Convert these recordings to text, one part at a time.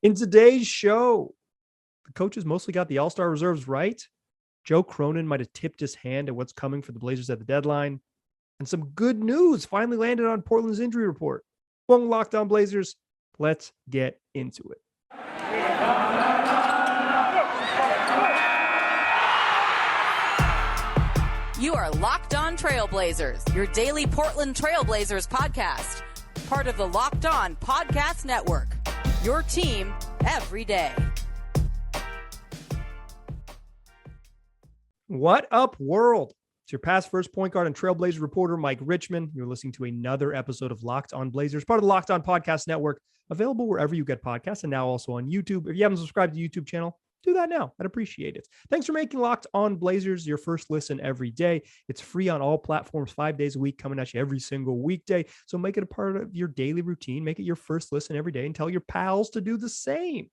In today's show, the coaches mostly got the All-Star reserves right. Joe Cronin might have tipped his hand at what's coming for the Blazers at the deadline. And some good news finally landed on Portland's injury report. Welcome, Locked On Blazers. Let's get into it. You are Locked On Trailblazers, your daily Portland Trailblazers podcast. Part of the Locked On Podcast Network. Your team every day. What up, world? It's your past first point guard and Trailblazer reporter, Mike Richmond. You're listening to another episode of Locked On Blazers, part of the Locked On Podcast Network, available wherever you get podcasts and now also on YouTube. If you haven't subscribed to the YouTube channel, do that now. I'd appreciate it. Thanks for making Locked On Blazers your first listen every day. It's free on all platforms 5 days a week, coming at you every single weekday. So make it a part of your daily routine. Make it your first listen every day and tell your pals to do the same.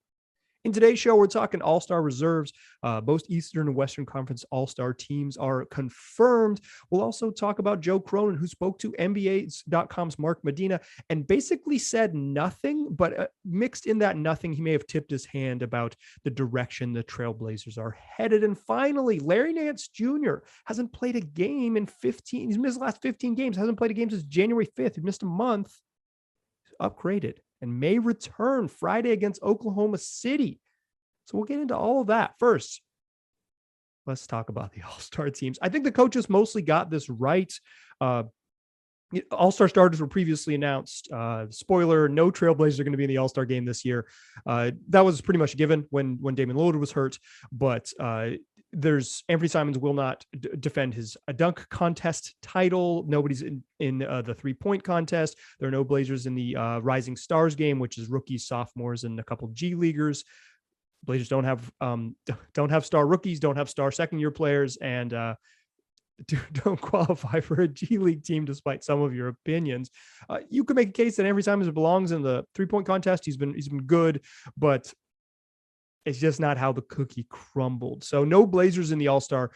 In today's show, we're talking All-Star reserves. Both Eastern and Western Conference All-Star teams are confirmed. We'll also talk about Joe Cronin, who spoke to NBA.com's Mark Medina and basically said nothing, but mixed in that nothing, he may have tipped his hand about the direction the Trailblazers are headed. And finally, Larry Nance Jr. hasn't played a game in 15. He's missed the last 15 games. Hasn't played a game since January 5th. He missed a month. He's upgraded and may return Friday against Oklahoma City. So we'll get into all of that. First, let's talk about the All-Star teams. I think the coaches mostly got this right. All-Star starters were previously announced. Spoiler, no Trailblazers are going to be in the All-Star game this year. That was pretty much given when Damian Lillard was hurt, but there's Anthony Simons will not defend his dunk contest title. Nobody's in the 3-point contest. There are no Blazers in the Rising Stars game, which is rookies, sophomores, and a couple G Leaguers. Blazers don't have star rookies, don't have star second-year players, and don't qualify for a G League team, despite some of your opinions. You could make a case that Anthony Simons belongs in the 3-point contest. He's been good, but it's just not how the cookie crumbled. So no Blazers in the All-Star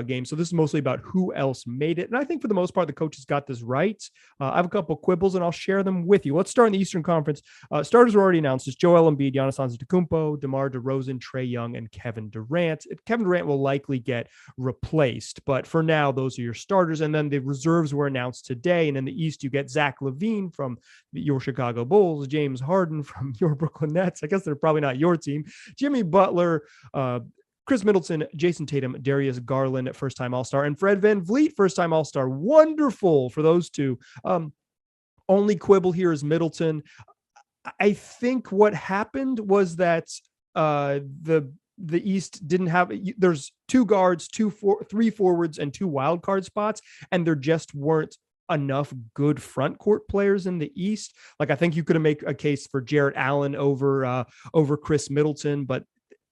game. So this is mostly about who else made it. And I think for the most part, the coaches got this right. I have a couple of quibbles and I'll share them with you. Let's start in the Eastern Conference. Starters were already announced. It's Joel Embiid, Giannis Antetokounmpo, DeMar DeRozan, Trae Young, and Kevin Durant. Kevin Durant will likely get replaced, but for now, those are your starters. And then the reserves were announced today. And in the East, you get Zach LaVine from your Chicago Bulls, James Harden from your Brooklyn Nets. I guess they're probably not your team. Jimmy Butler, Chris Middleton, Jason Tatum, Darius Garland, first-time All-Star, and Fred VanVleet, first-time All-Star. Wonderful for those two. Only quibble here is Middleton. I think what happened was that the East didn't have. There's 2 guards, 3 forwards, and 2 wild card spots, and there just weren't enough good front court players in the East. Like, I think you could make a case for Jarrett Allen over Chris Middleton, but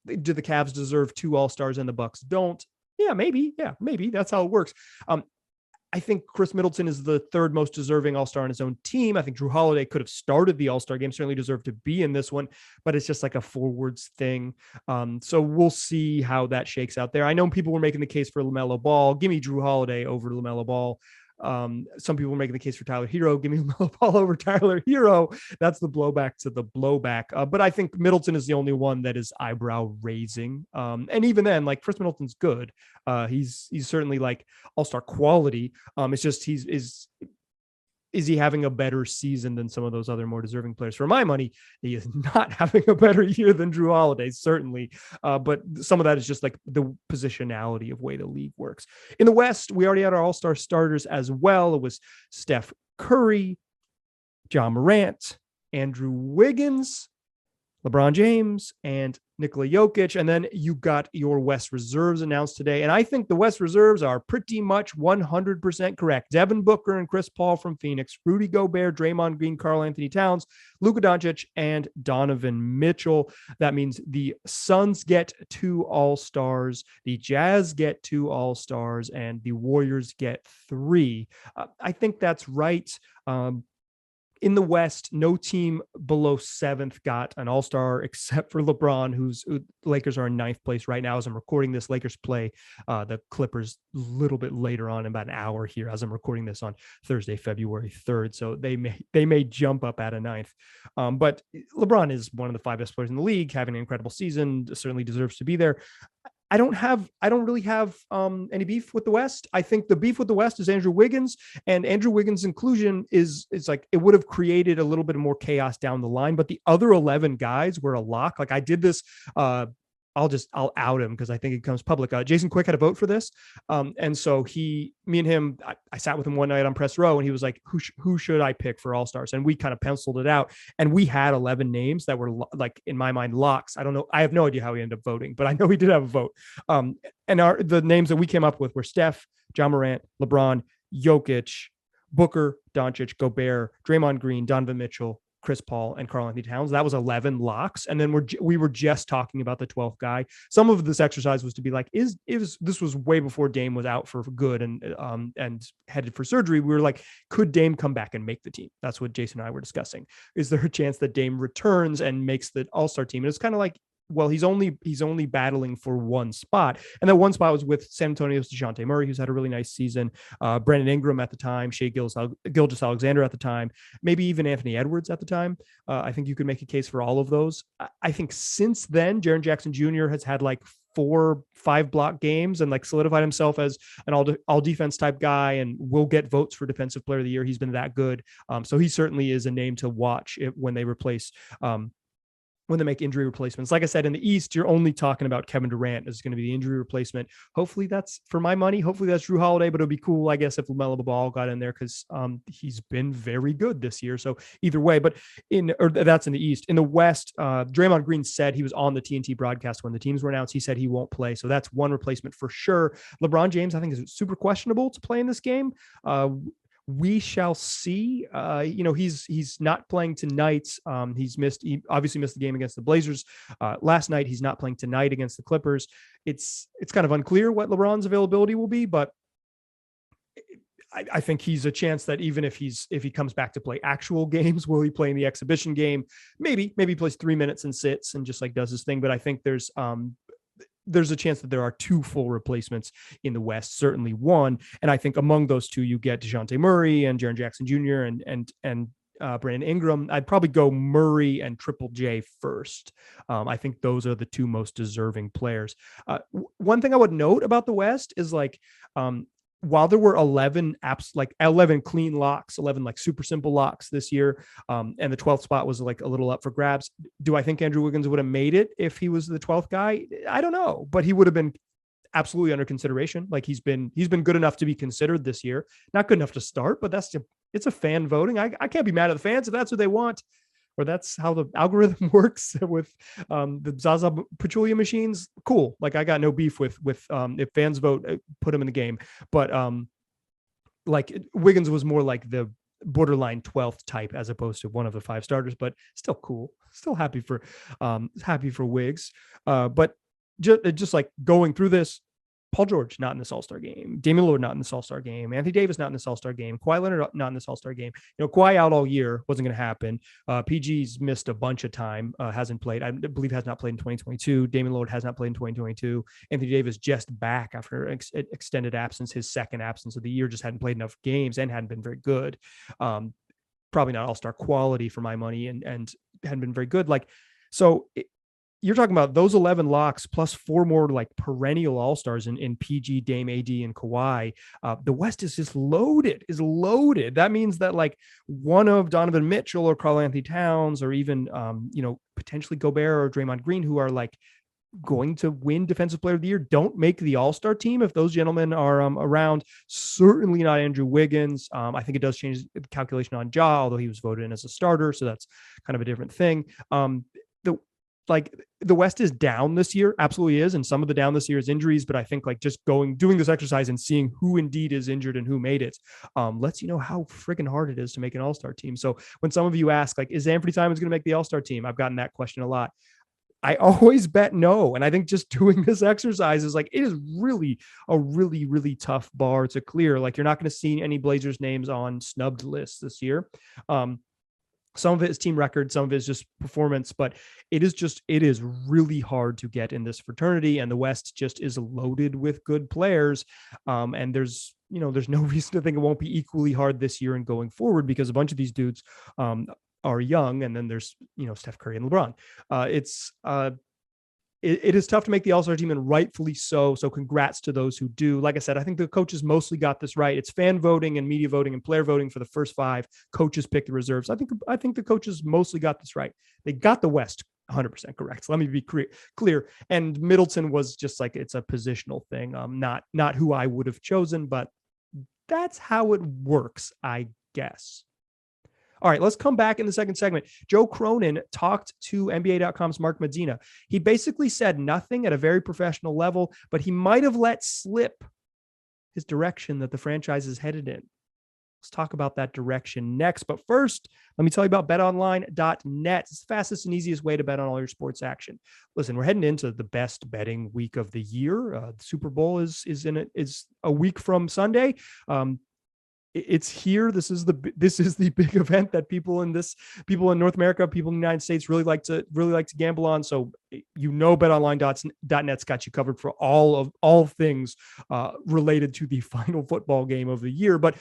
do the Cavs deserve 2 All-Stars and the Bucks don't? Yeah, maybe. That's how it works. I think Chris Middleton is the 3rd most deserving All-Star on his own team. I think Jrue Holiday could have started the All-Star game, certainly deserved to be in this one, but it's just like a forwards thing. So we'll see how that shakes out there. I know people were making the case for LaMelo Ball. Give me Jrue Holiday over LaMelo Ball. Some people were making the case for Tyler Hero. Give me LaMelo Ball over Tyler Hero. That's the blowback to the blowback. But I think Middleton is the only one that is eyebrow raising. And even then, like, Chris Middleton's good. He's certainly like All-Star quality. It's just is he having a better season than some of those other more deserving players? For my money, he is not having a better year than Jrue Holiday, certainly. But some of that is just like the positionality of way the league works. In the West, we already had our All-Star starters as well. It was Steph Curry, John Morant, Andrew Wiggins, LeBron James, and Nikola Jokic. And then you got your West reserves announced today. And I think the West reserves are pretty much 100% correct. Devin Booker and Chris Paul from Phoenix, Rudy Gobert, Draymond Green, Karl Anthony Towns, Luka Doncic, and Donovan Mitchell. That means the Suns get 2 All-Stars, the Jazz get 2 All-Stars, and the Warriors get 3. I think that's right. in the West, no team below 7th got an all-star except for LeBron, Lakers are in 9th place right now as I'm recording this. Lakers play the Clippers a little bit later on, about an hour here as I'm recording this on Thursday, February 3rd. So they may jump up at a 9th. But LeBron is one of the 5 best players in the league, having an incredible season, certainly deserves to be there. I don't really have any beef with the West. I think the beef with the West is Andrew Wiggins, and Andrew Wiggins' inclusion is like, it would have created a little bit more chaos down the line, but the other 11 guys were a lock. Like I did this, I'll out him because I think it comes public. Jason Quick had a vote for this. And so me and him, I sat with him one night on press row and he was like, who should I pick for all-stars? And we kind of penciled it out and we had 11 names that were like, in my mind, locks. I don't know. I have no idea how he ended up voting, but I know he did have a vote. And the names that we came up with were Steph, John Morant, LeBron, Jokic, Booker, Doncic, Gobert, Draymond Green, Donovan Mitchell, Chris Paul, and Karl Anthony Towns. That was 11 locks. And then we were just talking about the 12th guy. Some of this exercise was to be like, this was way before Dame was out for good and headed for surgery. We were like, could Dame come back and make the team? That's what Jason and I were discussing. Is there a chance that Dame returns and makes the all-star team? And it's kind of like, well, he's only battling for one spot. And that one spot was with San Antonio's DeJounte Murray, who's had a really nice season. Brandon Ingram at the time, Shai Gilgeous-Alexander at the time, maybe even Anthony Edwards at the time. I think you could make a case for all of those. I think since then, Jaren Jackson Jr. has had like 4-5 block games and like solidified himself as an all defense type guy and will get votes for defensive player of the year. He's been that good. So he certainly is a name to watch when they replace, when they make injury replacements. Like I said, in the East, you're only talking about Kevin Durant is going to be the injury replacement. Hopefully that's, for my money, hopefully that's Drew Holiday, but it'd be cool, I guess, if LaMelo Ball got in there because he's been very good this year. So either way, but that's in the East. In the West, Draymond Green said he was on the TNT broadcast when the teams were announced. He said he won't play. So that's one replacement for sure. LeBron James, I think, is super questionable to play in this game. We shall see. He's not playing tonight. He obviously missed the game against the Blazers last night. He's not playing tonight against the Clippers. It's kind of unclear what LeBron's availability will be, but I think he's a chance that even if he comes back to play actual games, will he play in the exhibition game? Maybe he plays 3 minutes and sits and just like does his thing. But I think there's a chance that there are 2 full replacements in the West, certainly one. And I think among those 2, you get DeJounte Murray and Jaren Jackson Jr. and Brandon Ingram. I'd probably go Murray and Triple J first. I think those are the 2 most deserving players. One thing I would note about the West is like, while there were 11 clean locks, 11 like super simple locks this year, and the 12th spot was like a little up for grabs. Do I think Andrew Wiggins would have made it if he was the 12th guy? I don't know, but he would have been absolutely under consideration. Like he's been good enough to be considered this year. Not good enough to start, but it's a fan voting. I can't be mad at the fans if that's what they want. Or that's how the algorithm works with the Zaza Pachulia machines. Cool. Like I got no beef with if fans vote, put him in the game. But like Wiggins was more like the borderline 12th type as opposed to one of the 5 starters, but still cool. Still happy for Wiggs. But just like going through this, Paul George not in this All-Star game. Damian Lillard not in this All-Star game. Anthony Davis not in this All-Star game. Kawhi Leonard not in this All-Star game. Kawhi out all year, wasn't going to happen. PG's missed a bunch of time, hasn't played. I believe has not played in 2022. Damian Lillard has not played in 2022. Anthony Davis just back after extended absence, his second absence of the year, just hadn't played enough games and hadn't been very good. Probably not All-Star quality for my money and hadn't been very good. You're talking about those 11 locks plus 4 more like perennial all-stars in PG, Dame, AD, and Kawhi. The West is just loaded. That means that like one of Donovan Mitchell or Karl Anthony Towns or even, potentially Gobert or Draymond Green, who are like going to win Defensive Player of the Year, don't make the All-Star team if those gentlemen are around. Certainly not Andrew Wiggins. I think it does change the calculation on Ja, although he was voted in as a starter, so that's kind of a different thing. The West is down this year, absolutely is, and some of the down this year is injuries, but I think like just doing this exercise and seeing who indeed is injured and who made it lets you know how freaking hard it is to make an All-Star team. So when some of you ask like, is Anthony Simons going to make the All-Star team? I've gotten that question a lot. I always bet no. And I think just doing this exercise is like, it is really a really, really tough bar to clear. Like you're not going to see any Blazers names on snubbed lists this year. Some of it is team record, some of it is just performance, but it is really hard to get in this fraternity, and the West just is loaded with good players. And there's no reason to think it won't be equally hard this year and going forward, because a bunch of these dudes are young, and then there's Steph Curry and LeBron. It is tough to make the All-Star team, and rightfully so. So congrats to those who do. Like I said, I think the coaches mostly got this right. It's fan voting and media voting and player voting for the first 5. Coaches pick the reserves. I think the coaches mostly got this right. They got the West 100% correct. So let me be clear. And Middleton was just like, it's a positional thing. Not who I would have chosen, but that's how it works, I guess. All right, let's come back in the second segment. Joe Cronin talked to NBA.com's Mark Medina. He basically said nothing at a very professional level, but he might have let slip his direction that the franchise is headed in. Let's talk about that direction next. But first, let me tell you about betonline.net. It's the fastest and easiest way to bet on all your sports action. Listen, we're heading into the best betting week of the year. The Super Bowl is a week from Sunday. It's here. This is the big event that people in North America, people in the United States really like to gamble on. So betonline.net's got you covered for all things related to the final football game of the year. But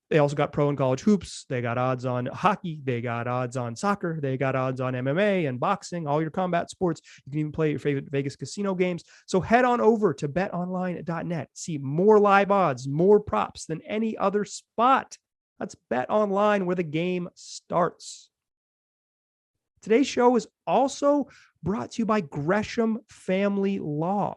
they also got pro and college hoops. They got odds on hockey. They got odds on soccer. They got odds on MMA and boxing, all your combat sports. You can even play your favorite Vegas casino games. So head on over to betonline.net. See more live odds, more props than any other spot. That's BetOnline, where the game starts. Today's show is also brought to you by Gresham Family Law.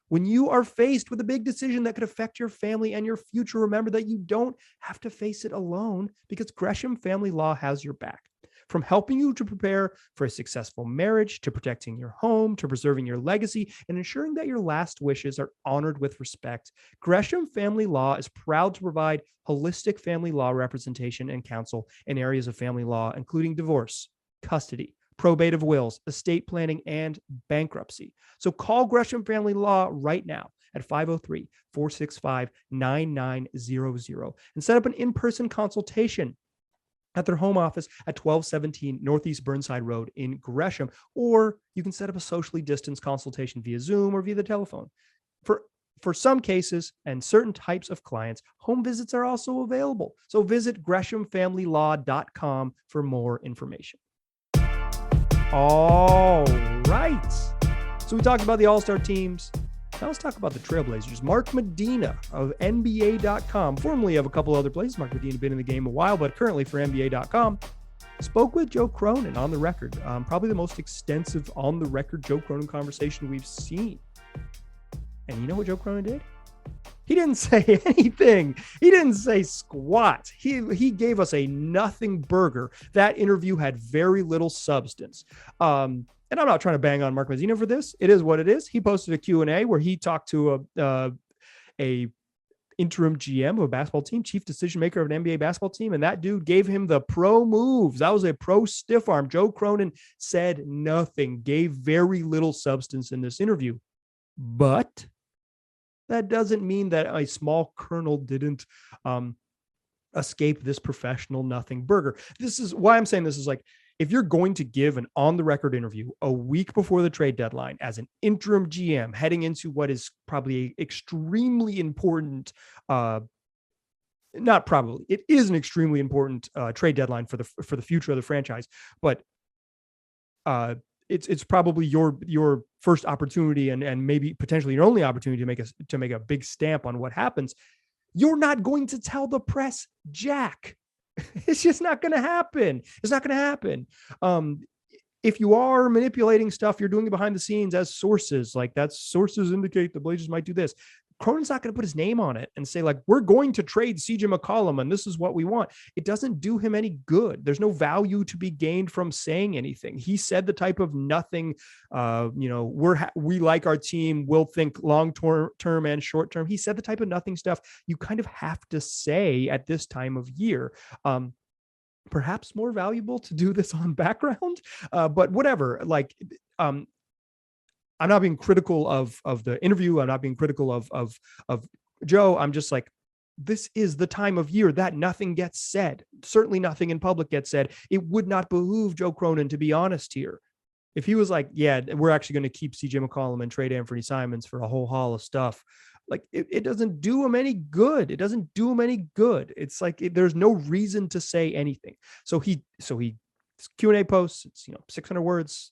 When you are faced with a big decision that could affect your family and your future, remember that you don't have to face it alone, because Gresham Family Law has your back. From helping you to prepare for a successful marriage, to protecting your home, to preserving your legacy, and ensuring that your last wishes are honored with respect, Gresham Family Law is proud to provide holistic family law representation and counsel in areas of family law, including divorce, custody, probate of wills, estate planning, and bankruptcy. So call Gresham Family Law right now at 503-465-9900 and set up an in-person consultation at their home office at 1217 Northeast Burnside Road in Gresham, or you can set up a socially distanced consultation via Zoom or via the telephone. For some cases and certain types of clients, home visits are also available. So visit GreshamFamilyLaw.com for more information. All right. So we talked about the All-Star teams. Now let's talk about the Trailblazers. Mark Medina of NBA.com, formerly of a couple other places. Mark Medina been in the game a while, but currently for NBA.com, spoke with Joe Cronin on the record. Probably the most extensive on the record Joe Cronin conversation we've seen. And you know what Joe Cronin did? He didn't say anything. He didn't say squat. He gave us a nothing burger. That interview had very little substance. And I'm not trying to bang on Mark Medina for this. It is what it is. He posted a Q&A where he talked to a interim GM of a basketball team, chief decision maker of an NBA basketball team, and that dude gave him the pro moves. That was a pro stiff arm. Joe Cronin said nothing, gave very little substance in this interview. But that doesn't mean that a small kernel didn't escape this professional nothing burger. This is why I'm saying this is like, if you're going to give an on-the-record interview a week before the trade deadline as an interim GM heading into what is probably extremely important, not probably, it is an extremely important trade deadline for the future of the franchise, but it's probably your first opportunity and maybe potentially your only opportunity to make a big stamp on what happens. You're not going to tell the press jack. It's just not going to happen. It's not going to happen. If you are manipulating stuff, you're doing it behind the scenes as sources. Like, that's sources indicate the Blazers might do this. Cronin's not going to put his name on it and say, like, we're going to trade CJ McCollum and this is what we want. It doesn't do him any good. There's no value to be gained from saying anything. He said the type of nothing, we like our team. We'll think long-term and short-term. He said the type of nothing stuff you kind of have to say at this time of year. Perhaps more valuable to do this on background, but whatever. Like, I'm not being critical of the interview. I'm not being critical of Joe. I'm just like, this is the time of year that nothing gets said. Certainly nothing in public gets said. It would not behoove Joe Cronin to be honest here. If he was like, yeah, we're actually going to keep CJ McCollum and trade Anthony Simons for a whole haul of stuff, like it doesn't do him any good. It doesn't do him any good. It's like there's no reason to say anything. So he Q&A posts, it's 600 words,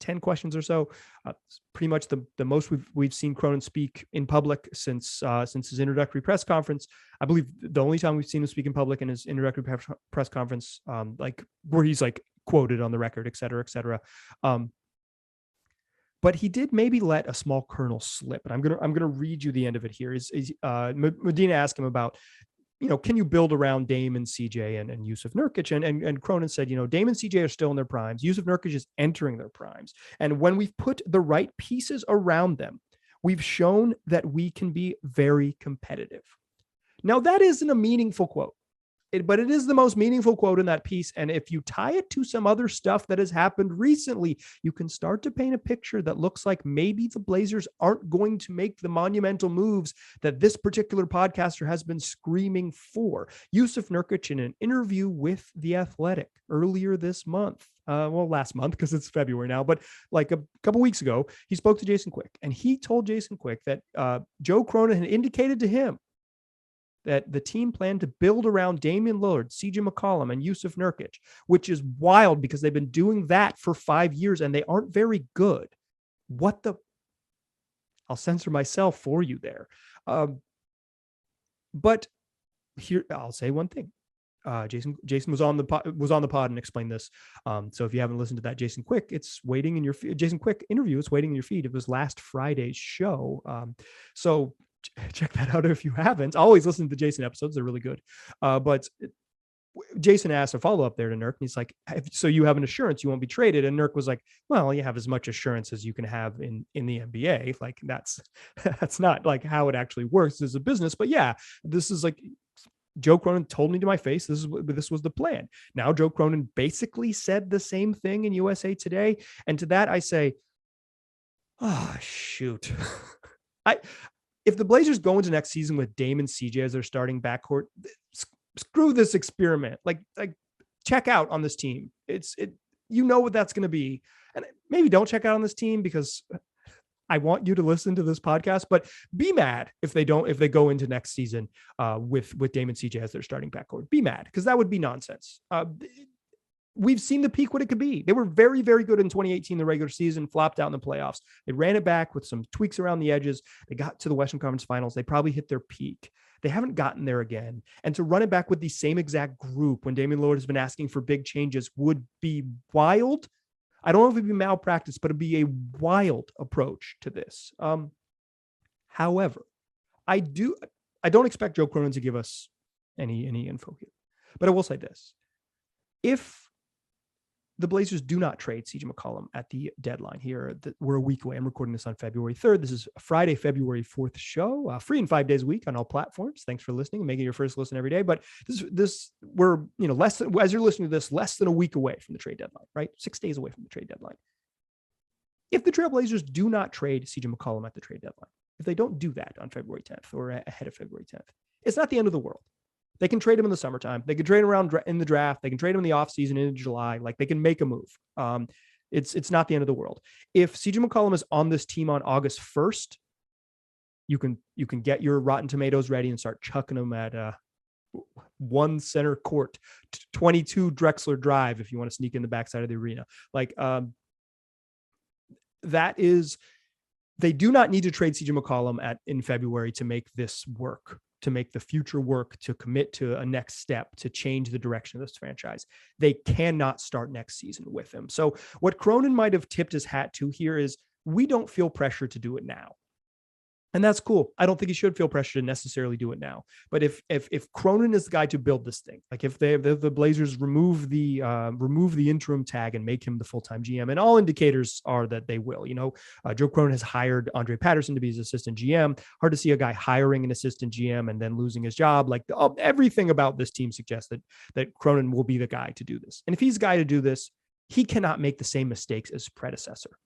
10 questions or so. It's pretty much the most we've seen Cronin speak in public since his introductory press conference. I believe the only time we've seen him speak in public in his introductory press conference, like where he's like quoted on the record, et cetera, et cetera. But he did maybe let a small kernel slip, and I'm gonna read you the end of it here. Medina asked him about, can you build around Dame and CJ and Jusuf Nurkic? And Cronin said, Dame and CJ are still in their primes. Jusuf Nurkic is entering their primes. And when we've put the right pieces around them, we've shown that we can be very competitive. Now, that isn't a meaningful quote, but it is the most meaningful quote in that piece. And if you tie it to some other stuff that has happened recently, you can start to paint a picture that looks like maybe the Blazers aren't going to make the monumental moves that this particular podcaster has been screaming for. Jusuf Nurkic, in an interview with The Athletic earlier this month, last month because it's February now, but like a couple weeks ago, he spoke to Jason Quick, and he told Jason Quick that Joe Cronin had indicated to him that the team planned to build around Damian Lillard, CJ McCollum, and Jusuf Nurkic, which is wild because they've been doing that for 5 years and they aren't very good. I'll censor myself for you there. But here, I'll say one thing. Jason was on the pod and explained this. So if you haven't listened to that Jason Quick, it's waiting in your Jason Quick interview. It's waiting in your feed. It was last Friday's show. So check that out if you haven't. Always listen to Jason episodes. They're really good. But Jason asked a follow-up there to Nurk, and he's like, so you have an assurance you won't be traded? And Nurk was like, well, you have as much assurance as you can have in the NBA. Like that's not like how it actually works as a business. But yeah, this is like, Joe Cronin told me to my face, this was the plan. Now Joe Cronin basically said the same thing in USA Today. And to that I say, shoot. If the Blazers go into next season with Dame and CJ as their starting backcourt, screw this experiment. Like check out on this team. What that's going to be. And maybe don't check out on this team because I want you to listen to this podcast, but be mad if they go into next season with Dame and CJ as their starting backcourt. Be mad because that would be nonsense. We've seen the peak, what it could be. They were very, very good in 2018, the regular season, flopped out in the playoffs. They ran it back with some tweaks around the edges. They got to the Western Conference Finals. They probably hit their peak. They haven't gotten there again. And to run it back with the same exact group when Damian Lillard has been asking for big changes would be wild. I don't know if it'd be malpractice, but it'd be a wild approach to this. However, I don't expect Joe Cronin to give us any info here, but I will say this. If the Blazers do not trade CJ McCollum at the deadline here, we're a week away. I'm recording this on February 3rd. This is Friday, February 4th show, free and 5 days a week on all platforms. Thanks for listening and making your first listen every day. But we're, as you're listening to this, less than a week away from the trade deadline, right? 6 days away from the trade deadline. If the Trailblazers do not trade CJ McCollum at the trade deadline, if they don't do that on February 10th or ahead of February 10th, it's not the end of the world. They can trade him in the summertime. They can trade him around in the draft. They can trade him in the offseason in July. Like they can make a move. It's not the end of the world. If CJ McCollum is on this team on August 1st, you can get your Rotten Tomatoes ready and start chucking them at 1 center court, 22 Drexler Drive if you want to sneak in the backside of the arena. Like that is, they do not need to trade CJ McCollum in February to make this work, to make the future work, to commit to a next step, to change the direction of this franchise. They cannot start next season with him. So what Cronin might have tipped his hat to here is we don't feel pressure to do it now. And that's cool. I don't think he should feel pressure to necessarily do it now. But if Cronin is the guy to build this thing, like if the Blazers remove the interim tag and make him the full-time GM, and all indicators are that they will. Joe Cronin has hired Andre Patterson to be his assistant GM. Hard to see a guy hiring an assistant GM and then losing his job. Like everything about this team suggests that Cronin will be the guy to do this. And if he's the guy to do this, he cannot make the same mistakes as his predecessor.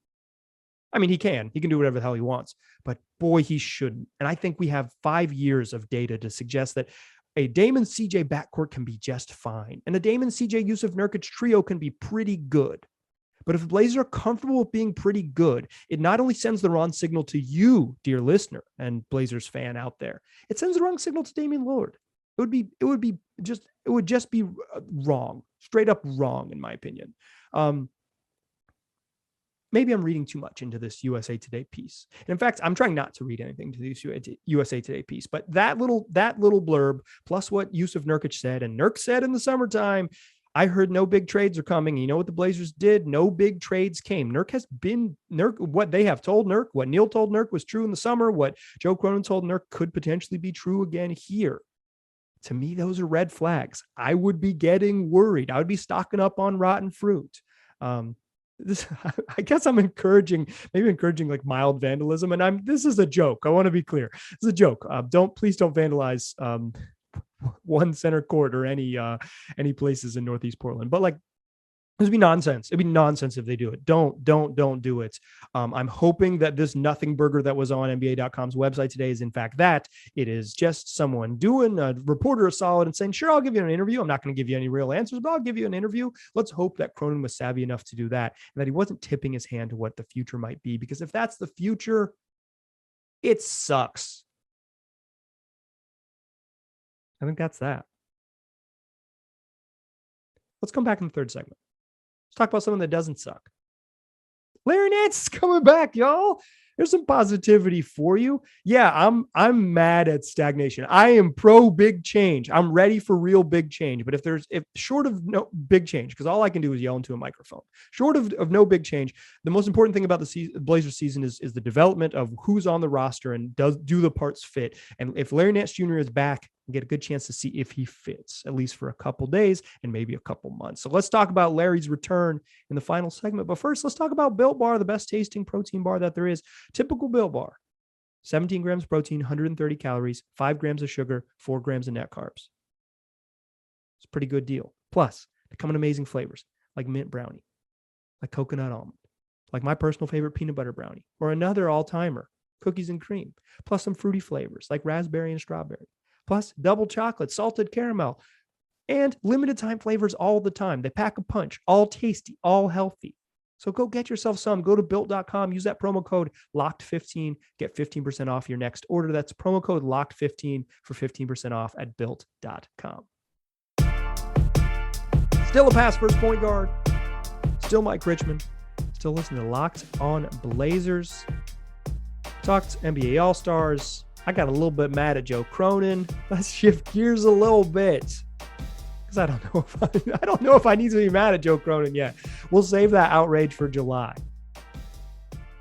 I mean, he can do whatever the hell he wants, but boy, he shouldn't. And I think we have 5 years of data to suggest that a Dame CJ backcourt can be just fine. And a Dame CJ Jusuf Nurkic trio can be pretty good. But if the Blazers are comfortable with being pretty good, it not only sends the wrong signal to you, dear listener and Blazers fan out there, it sends the wrong signal to Damian Lillard. It would just be wrong, straight up wrong, in my opinion. Maybe I'm reading too much into this USA Today piece. And in fact, I'm trying not to read anything to this USA Today piece, but that little blurb plus what Jusuf Nurkic said, and Nurk said in the summertime, I heard no big trades are coming. You know what the Blazers did? No big trades came. What they have told Nurk, what Neil told Nurk was true in the summer, what Joe Cronin told Nurk could potentially be true again here. To me, those are red flags. I would be getting worried. I would be stocking up on rotten fruit. I guess I'm encouraging like mild vandalism. And this is a joke. I want to be clear. This is a joke. Please don't vandalize one center court or any places in Northeast Portland. But like, this would be nonsense. It'd be nonsense if they do it. Don't do it. I'm hoping that this nothing burger that was on NBA.com's website today is in fact that. It is just someone doing a reporter a solid and saying, sure, I'll give you an interview. I'm not going to give you any real answers, but I'll give you an interview. Let's hope that Cronin was savvy enough to do that and that he wasn't tipping his hand to what the future might be. Because if that's the future, it sucks. I think that's that. Let's come back in the third segment. Let's talk about someone that doesn't suck. Larry Nance is coming back, y'all. There's some positivity for you. Yeah, I'm mad at stagnation. I am pro big change. I'm ready for real big change. But if short of no big change, because all I can do is yell into a microphone. Short of no big change, the most important thing about the Blazers season is the development of who's on the roster and do the parts fit. And if Larry Nance Jr. is back, get a good chance to see if he fits, at least for a couple days and maybe a couple months. So let's talk about Larry's return in the final segment. But first, let's talk about Built Bar, the best tasting protein bar that there is. Typical Built Bar, 17 grams of protein, 130 calories, 5 grams of sugar, 4 grams of net carbs. It's a pretty good deal. Plus, they come in amazing flavors like mint brownie, like coconut almond, like my personal favorite peanut butter brownie, or another all-timer, cookies and cream, plus some fruity flavors like raspberry and strawberry. Plus double chocolate, salted caramel, and limited time flavors all the time. They pack a punch, all tasty, all healthy. So go get yourself some. Go to built.com, use that promo code LOCKED15, get 15% off your next order. That's promo code LOCKED15 for 15% off at built.com. Still a pass first point guard. Still Mike Richmond. Still listening to Locked On Blazers. Talked NBA All-Stars. I got a little bit mad at Joe Cronin. Let's shift gears a little bit, because I don't know if I need to be mad at Joe Cronin yet. We'll save that outrage for July.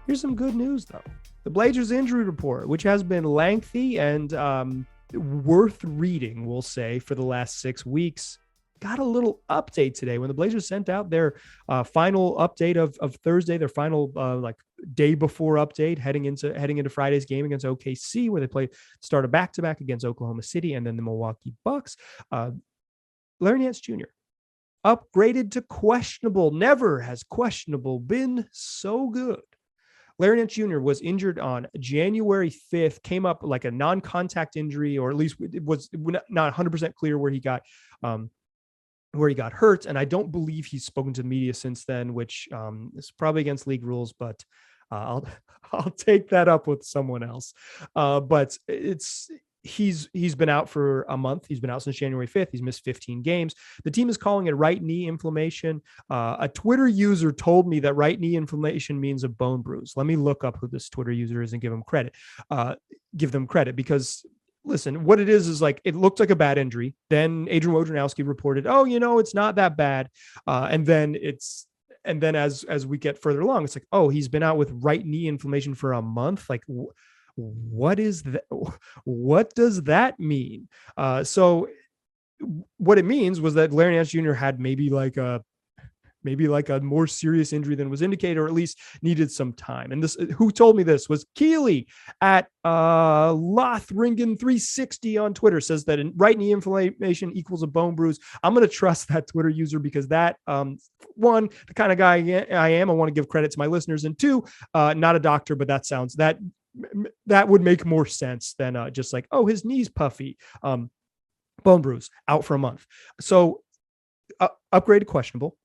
Here's some good news, though. The Blazers injury report, which has been lengthy and worth reading, we'll say, for the last 6 weeks, got a little update today when the Blazers sent out their final update of Thursday, their final day before update heading into Friday's game against OKC, where they start a back-to-back against Oklahoma City and then the Milwaukee Bucks. Larry Nance Jr. upgraded to questionable. Never has questionable been so good. Larry Nance Jr. was injured on January 5th, came up like a non-contact injury, or at least it was not 100% clear where he got hurt. And I don't believe he's spoken to the media since then, which is probably against league rules, but I'll take that up with someone else. But he's been out for a month. He's been out since January 5th. He's missed 15 games. The team is calling it right knee inflammation. A Twitter user told me that right knee inflammation means a bone bruise. Let me look up who this Twitter user is and give them credit because listen, what it is like, it looked like a bad injury. Then Adrian Wojnarowski reported, it's not that bad. And then as we get further along, it's like, he's been out with right knee inflammation for a month. Like, what is that? What does that mean? So what it means was that Larry Nance Jr. had maybe like a maybe like a more serious injury than was indicated, or at least needed some time. And this, who told me this was Keely at Lothringen 360 on Twitter, says that right knee inflammation equals a bone bruise. I'm going to trust that Twitter user because that, one, the kind of guy I am, I want to give credit to my listeners, and two, not a doctor, but that would make more sense than just like, oh, his knee's puffy, bone bruise, out for a month. So upgraded questionable.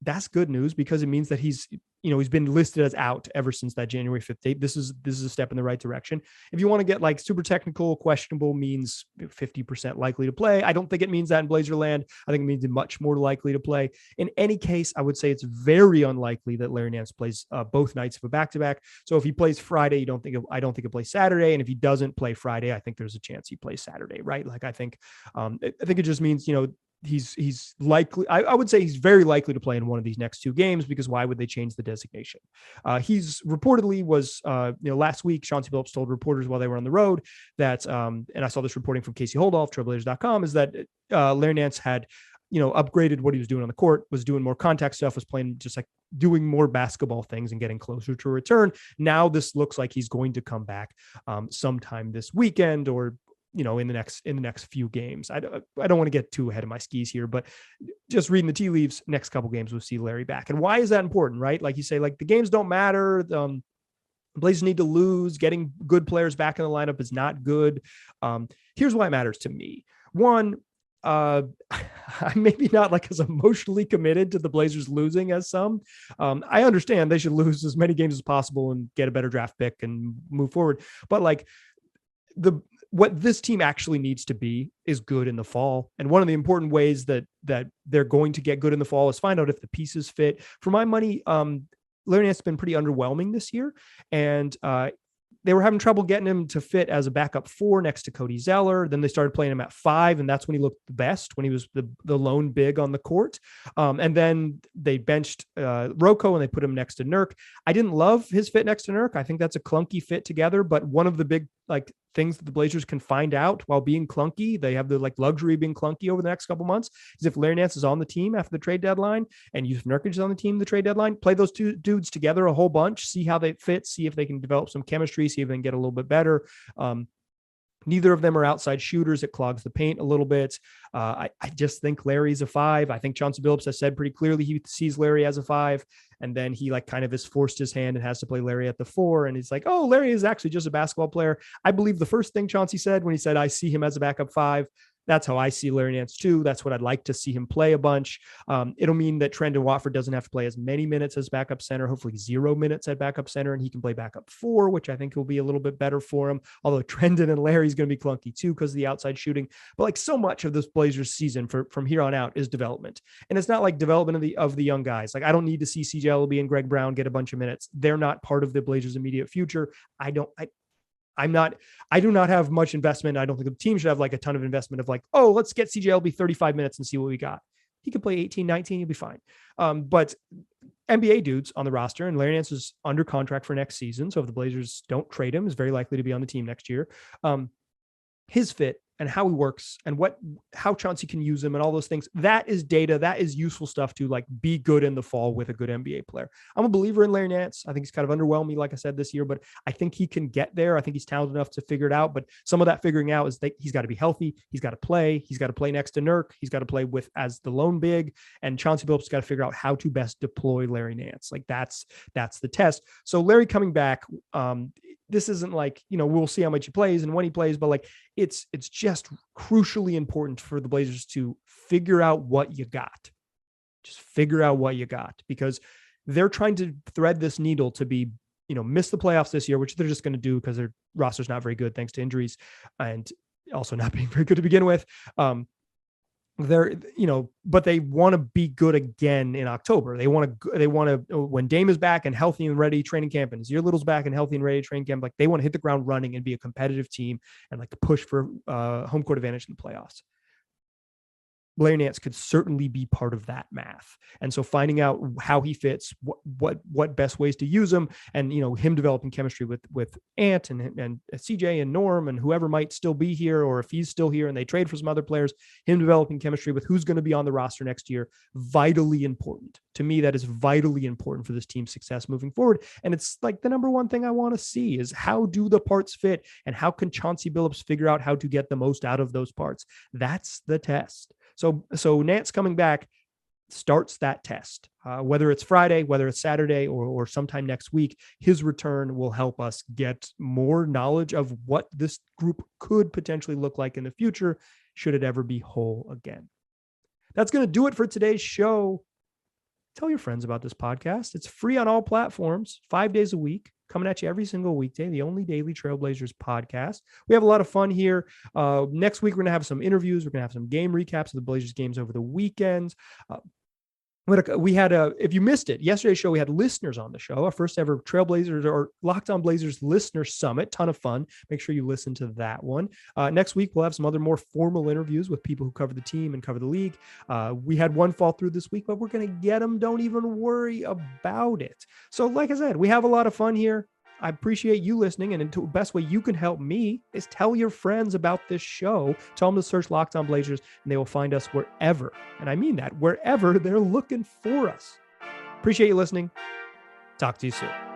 That's good news because it means that he's been listed as out ever since that January 5th date. This is a step in the right direction. If you want to get like super technical, questionable means 50% likely to play. I don't think it means that in Blazer land. I think it means much more likely to play. In any case, I would say it's very unlikely that Larry Nance plays both nights of a back-to-back. So if he plays Friday, I don't think he'll play Saturday. And if he doesn't play Friday, I think there's a chance he plays Saturday, right? Like I think it just means, he's likely, I would say he's very likely to play in one of these next two games, because why would they change the designation? He's reportedly was, last week, Chauncey Billups told reporters while they were on the road that, and I saw this reporting from Casey Holdoff, Trailblazers.com, is that Larry Nance had, upgraded what he was doing on the court, was doing more contact stuff, was playing just like doing more basketball things and getting closer to a return. Now this looks like he's going to come back sometime this weekend, or in the next few games. I don't want to get too ahead of my skis here, but just reading the tea leaves, next couple games we'll see Larry back. And why is that important, right? Like you say, like the games don't matter. Blazers need to lose. Getting good players back in the lineup is not good. Here's why it matters to me. One, I'm maybe not like as emotionally committed to the Blazers losing as some. I understand they should lose as many games as possible and get a better draft pick and move forward. But like what this team actually needs to be is good in the fall. And one of the important ways that they're going to get good in the fall is find out if the pieces fit. For my money, Larry Nance has been pretty underwhelming this year. And they were having trouble getting him to fit as a backup 4 next to Cody Zeller. Then they started playing him at 5, and that's when he looked the best, when he was the lone big on the court. And then they benched Rocco and they put him next to Nurk. I didn't love his fit next to Nurk. I think that's a clunky fit together, but one of the big things that the Blazers can find out while being clunky, they have the luxury of being clunky over the next couple months, is if Larry Nance is on the team after the trade deadline and Jusuf Nurkic is on the team the trade deadline, play those two dudes together a whole bunch, see how they fit, see if they can develop some chemistry, see if they can get a little bit better. Neither of them are outside shooters. It clogs the paint a little bit. I just think Larry's a 5. I think Chauncey Billups has said pretty clearly he sees Larry as a 5. And then he kind of has forced his hand and has to play Larry at the 4. And he's like, oh, Larry is actually just a basketball player. I believe the first thing Chauncey said when he said, I see him as a backup 5. That's how I see Larry Nance too. That's what I'd like to see him play a bunch. It'll mean that Trendon Watford doesn't have to play as many minutes as backup center, hopefully 0 minutes at backup center, and he can play backup 4, which I think will be a little bit better for him. Although Trendon and Larry's going to be clunky too because of the outside shooting. But so much of this Blazers season from here on out is development. And it's not like development of the young guys. I don't need to see CJ Elleby and Greg Brown get a bunch of minutes. They're not part of the Blazers' immediate future. I do not have much investment. I don't think the team should have a ton of investment of let's get CJ Elleby 35 minutes and see what we got. He could play 18, 19. He'll be fine. But NBA dudes on the roster, and Larry Nance is under contract for next season. So if the Blazers don't trade him, is very likely to be on the team next year. His fit and how he works and how Chauncey can use him and all those things. That is data. That is useful stuff to be good in the fall with a good NBA player. I'm a believer in Larry Nance. I think he's kind of underwhelmed me, like I said, this year, but I think he can get there. I think he's talented enough to figure it out. But some of that figuring out is that he's got to be healthy. He's got to play. He's got to play next to Nurk. He's got to play as the lone big. And Chauncey Billups got to figure out how to best deploy Larry Nance. That's the test. So Larry coming back, this isn't we'll see how much he plays and when he plays, but it's just crucially important for the Blazers to figure out what you got. Just figure out what you got, because they're trying to thread this needle to be, miss the playoffs this year, which they're just going to do because their roster's not very good thanks to injuries and also not being very good to begin with. But they want to be good again in October. They want to, when Dame is back and healthy and ready training camp, and Zia Little's back and healthy and ready training camp, they want to hit the ground running and be a competitive team and to push for home court advantage in the playoffs. Larry Nance could certainly be part of that math. And so finding out how he fits, what best ways to use him, and him developing chemistry with Ant and CJ and Norm and whoever might still be here, or if he's still here and they trade for some other players, him developing chemistry with who's going to be on the roster next year, vitally important. To me, that is vitally important for this team's success moving forward. And it's like the number one thing I want to see is how do the parts fit, and how can Chauncey Billups figure out how to get the most out of those parts? That's the test. So Nance coming back starts that test. Whether it's Friday, whether it's Saturday, or sometime next week, his return will help us get more knowledge of what this group could potentially look like in the future, should it ever be whole again. That's going to do it for today's show. Tell your friends about this podcast. It's free on all platforms, 5 days a week, coming at you every single weekday, the only daily Trailblazers podcast. We have a lot of fun here. Next week, we're going to have some interviews. We're going to have some game recaps of the Blazers games over the weekends. We had if you missed it, yesterday's show, we had listeners on the show, our first ever Trailblazers or Locked On Blazers listener summit. Ton of fun. Make sure you listen to that one. Next week, we'll have some other more formal interviews with people who cover the team and cover the league. We had one fall through this week, but we're going to get them. Don't even worry about it. So like I said, we have a lot of fun here. I appreciate you listening. And the best way you can help me is tell your friends about this show. Tell them to search Locked On Blazers, and they will find us wherever. And I mean that, wherever they're looking for us. Appreciate you listening. Talk to you soon.